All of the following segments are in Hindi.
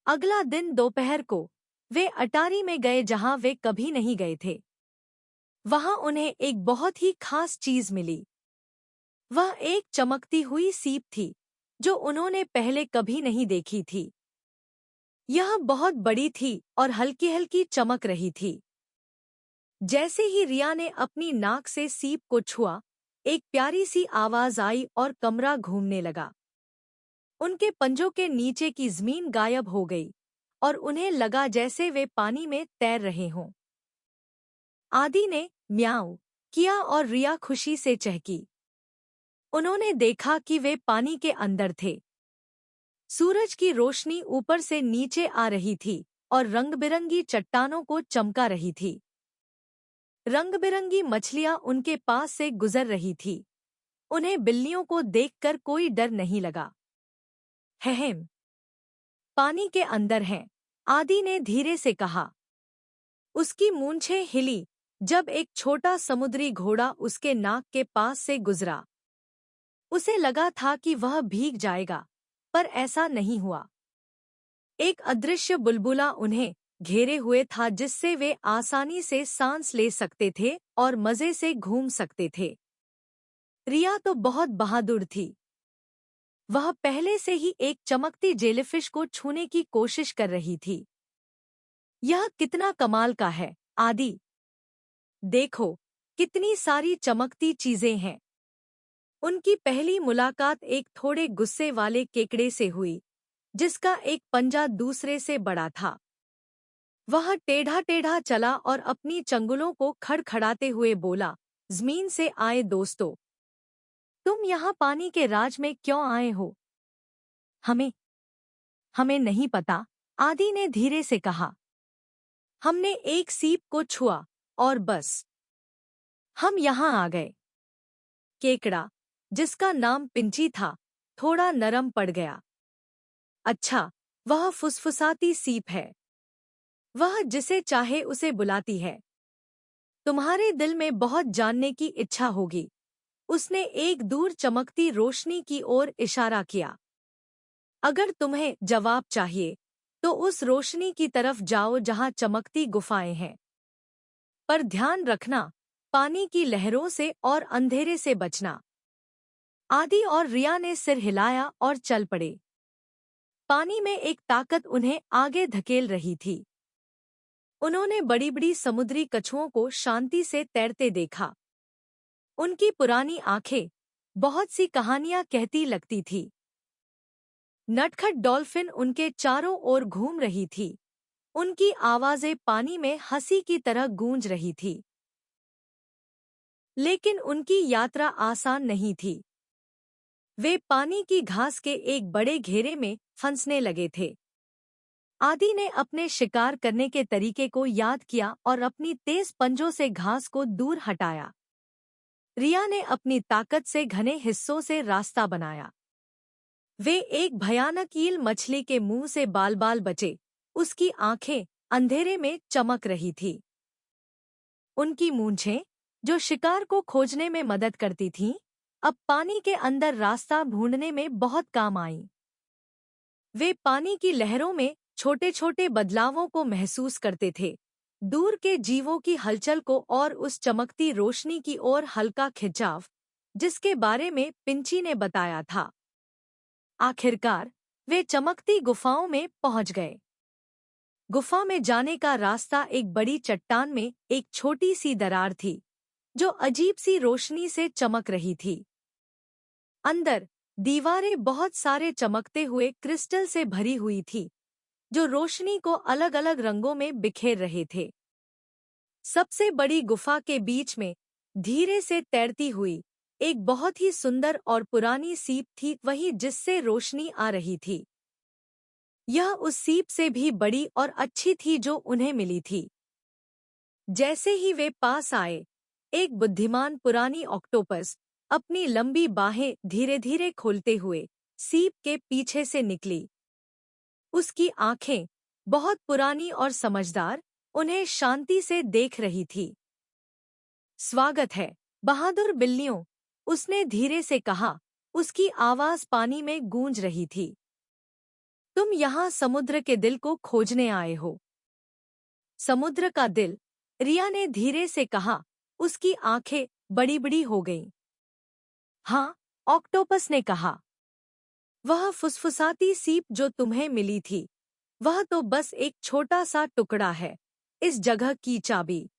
अगला दिन दोपहर को वे अटारी में गए जहां वे कभी नहीं गए थे। वहां उन्हें एक बहुत ही खास चीज मिली। वह एक चमकती हुई सीप थी जो उन्होंने पहले कभी नहीं देखी थी। यह बहुत बड़ी थी और हल्की हल्की चमक रही थी। जैसे ही रिया ने अपनी नाक से सीप को छुआ, एक प्यारी सी आवाज आई और कमरा घूमने लगा। उनके पंजों के नीचे की जमीन गायब हो गई और उन्हें लगा जैसे वे पानी में तैर रहे हों। आदि ने म्याऊं किया और रिया खुशी से चहकी। उन्होंने देखा कि वे पानी के अंदर थे। सूरज की रोशनी ऊपर से नीचे आ रही थी और रंग-बिरंगी चट्टानों को चमका रही थी। रंग-बिरंगी मछलियां उनके पास से गुजर रही थी। उन्हें बिल्लियों को देखकर कोई डर नहीं लगा। हहम, पानी के अंदर हैं, आदि ने धीरे से कहा। उसकी मूंछें हिली जब एक छोटा समुद्री घोड़ा उसके नाक के पास से गुजरा। उसे लगा था कि वह भीग जाएगा, पर ऐसा नहीं हुआ। एक अदृश्य बुलबुला उन्हें घेरे हुए था जिससे वे आसानी से सांस ले सकते थे और मजे से घूम सकते थे। रिया तो बहुत बहादुर थी। वह पहले से ही एक चमकती जेलीफिश को छूने की कोशिश कर रही थी। यह कितना कमाल का है, आदि। देखो, कितनी सारी चमकती चीजें हैं। उनकी पहली मुलाकात एक थोड़े गुस्से वाले केकड़े से हुई, जिसका एक पंजा दूसरे से बड़ा था। वह टेढ़ा टेढ़ा चला और अपनी चंगुलों को खड़खड़ाते हुए बोला, जमीन से आए दोस्तों, तुम यहाँ पानी के राज में क्यों आए हो? हमें हमें नहीं पता, आदि ने धीरे से कहा। हमने एक सीप को छुआ और बस हम यहाँ आ गए। केकड़ा, जिसका नाम पिंची था, थोड़ा नरम पड़ गया। अच्छा, वह फुसफुसाती सीप है। वह जिसे चाहे उसे बुलाती है। तुम्हारे दिल में बहुत जानने की इच्छा होगी। उसने एक दूर चमकती रोशनी की ओर इशारा किया। अगर तुम्हें जवाब चाहिए, तो उस रोशनी की तरफ जाओ जहां चमकती गुफाएं हैं। पर ध्यान रखना, पानी की लहरों से और अंधेरे से बचना। आदि और रिया ने सिर हिलाया और चल पड़े। पानी में एक ताकत उन्हें आगे धकेल रही थी। उन्होंने बड़ी-बड़ी समुद्री कछुओं को शांति से तैरते देखा। उनकी पुरानी आंखें बहुत सी कहानियां कहती लगती थी। नटखट डॉल्फिन उनके चारों ओर घूम रही थी। उनकी आवाजें पानी में हंसी की तरह गूंज रही थी। लेकिन उनकी यात्रा आसान नहीं थी। वे पानी की घास के एक बड़े घेरे में फंसने लगे थे। आदि ने अपने शिकार करने के तरीके को याद किया और अपनी तेज पंजों से घास को दूर हटाया। रिया ने अपनी ताकत से घने हिस्सों से रास्ता बनाया। वे एक भयानक ईल मछली के मुंह से बाल-बाल बचे। उसकी आंखें अंधेरे में चमक रही थी। उनकी मूंछें, जो शिकार को खोजने में मदद करती थीं, अब पानी के अंदर रास्ता ढूंढने में बहुत काम आईं। वे पानी की लहरों में छोटे-छोटे बदलावों को महसूस करते थे, दूर के जीवों की हलचल को और उस चमकती रोशनी की ओर हल्का खिंचाव, जिसके बारे में पिंची ने बताया था। आखिरकार, वे चमकती गुफाओं में पहुंच गए। गुफा में जाने का रास्ता एक बड़ी चट्टान में एक छोटी सी दरार थी, जो अजीब सी रोशनी से चमक रही थी। अंदर, दीवारें बहुत सारे चमकते हुए क्रिस्टल से भरी हुई थी, जो रोशनी को अलग-अलग रंगों में बिखेर रहे थे। सबसे बड़ी गुफा के बीच में, धीरे से तैरती हुई, एक बहुत ही सुंदर और पुरानी सीप थी वही जिससे रोशनी आ रही थी। यह उस सीप से भी बड़ी और अच्छी थी जो उन्हें मिली थी। जैसे ही वे पास आए, एक बुद्धिमान पुरानी ऑक्टोपस अपनी लंबी बाहें धीरे-धीरे खोलते हुए सीप के पीछे से निकली। उसकी आंखें, बहुत पुरानी और समझदार, उन्हें शांति से देख रही थी। स्वागत है, बहादुर बिल्लियों, उसने धीरे से कहा। उसकी आवाज पानी में गूंज रही थी। तुम यहाँ समुद्र के दिल को खोजने आए हो। समुद्र का दिल, रिया ने धीरे से कहा। उसकी आंखें बड़ी बड़ी हो गईं। हाँ, ऑक्टोपस ने कहा। वह फुसफुसाती सीप जो तुम्हें मिली थी, वह तो बस एक छोटा सा टुकड़ा है, इस जगह की चाबी।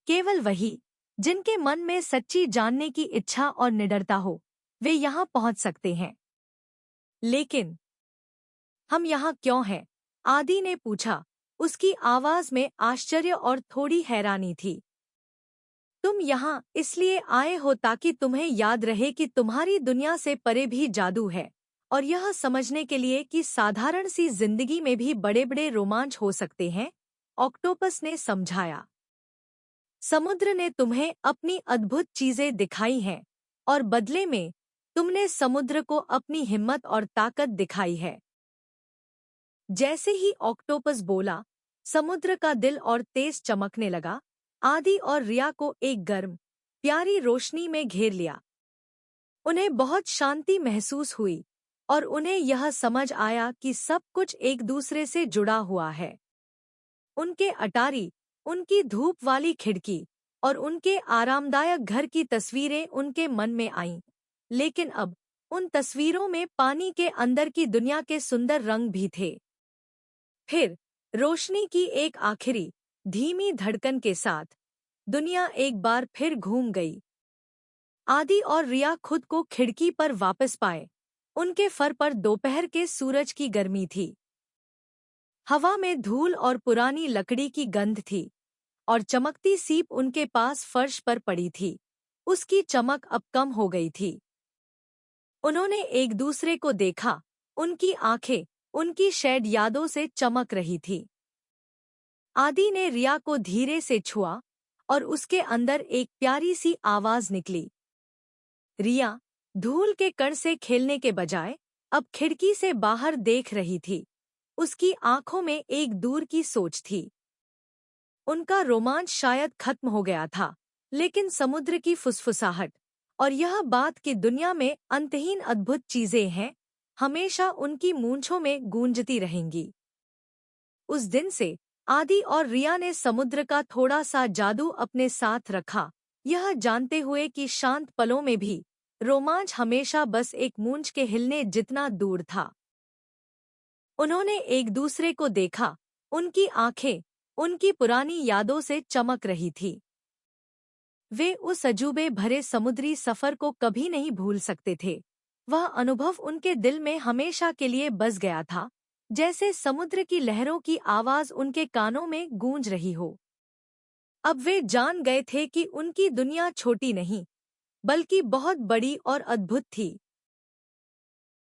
केवल वही जिनके मन में सच्ची जानने की इच्छा और निडरता हो, वे यहाँ पहुंच सकते हैं। लेकिन हम यहाँ क्यों हैं? आदि ने पूछा। उसकी आवाज में आश्चर्य और थोड़ी हैरानी थी। तुम यहाँ इसलिए आए हो ताकि तुम्हें याद रहे कि तुम्हारी दुनिया से परे भी जादू है, और यह समझने के लिए कि साधारण सी जिंदगी में भी बड़े बड़े रोमांच हो सकते हैं, ऑक्टोपस ने समझाया। समुद्र ने तुम्हें अपनी अद्भुत चीजें दिखाई हैं, और बदले में तुमने समुद्र को अपनी हिम्मत और ताकत दिखाई है। जैसे ही ऑक्टोपस बोला, समुद्र का दिल और तेज चमकने लगा। आदि और रिया को एक गर्म, प्यारी रोशनी में घेर लिया। उन्हें बहुत शांति महसूस हुई, और उन्हें यह समझ आया कि सब कुछ एक दूसरे से जुड़ा हुआ है। उनके अटारी, उनकी धूप वाली खिड़की और उनके आरामदायक घर की तस्वीरें उनके मन में आईं। लेकिन अब उन तस्वीरों में पानी के अंदर की दुनिया के सुंदर रंग भी थे। फिर रोशनी की एक आखिरी धीमी धड़कन के साथ दुनिया एक बार फिर घूम गई। आदि और रिया खुद को खिड़की पर वापस पाए। उनके फर पर दोपहर के सूरज की गर्मी थी। हवा में धूल और पुरानी लकड़ी की गंध थी, और चमकती सीप उनके पास फर्श पर पड़ी थी। उसकी चमक अब कम हो गई थी। उन्होंने एक दूसरे को देखा। उनकी आंखें उनकी शायद यादों से चमक रही थी। आदि ने रिया को धीरे से छुआ, और उसके अंदर एक प्यारी सी आवाज निकली। रिया धूल के कण से खेलने के बजाय अब खिड़की से बाहर देख रही थी। उसकी आंखों में एक दूर की सोच थी। उनका रोमांच शायद खत्म हो गया था, लेकिन समुद्र की फुसफुसाहट और यह बात कि दुनिया में अंतहीन अद्भुत चीजें हैं, हमेशा उनकी मूंछों में गूंजती रहेंगी। उस दिन से आदि और रिया ने समुद्र का थोड़ा सा जादू अपने साथ रखा, यह जानते हुए कि शांत पलों में भी रोमांच हमेशा बस एक मूंछ के हिलने जितना दूर था। उन्होंने एक दूसरे को देखा। उनकी आंखें उनकी पुरानी यादों से चमक रही थी। वे उस अजूबे भरे समुद्री सफर को कभी नहीं भूल सकते थे। वह अनुभव उनके दिल में हमेशा के लिए बस गया था, जैसे समुद्र की लहरों की आवाज उनके कानों में गूंज रही हो। अब वे जान गए थे कि उनकी दुनिया छोटी नहीं, बल्कि बहुत बड़ी और अद्भुत थी।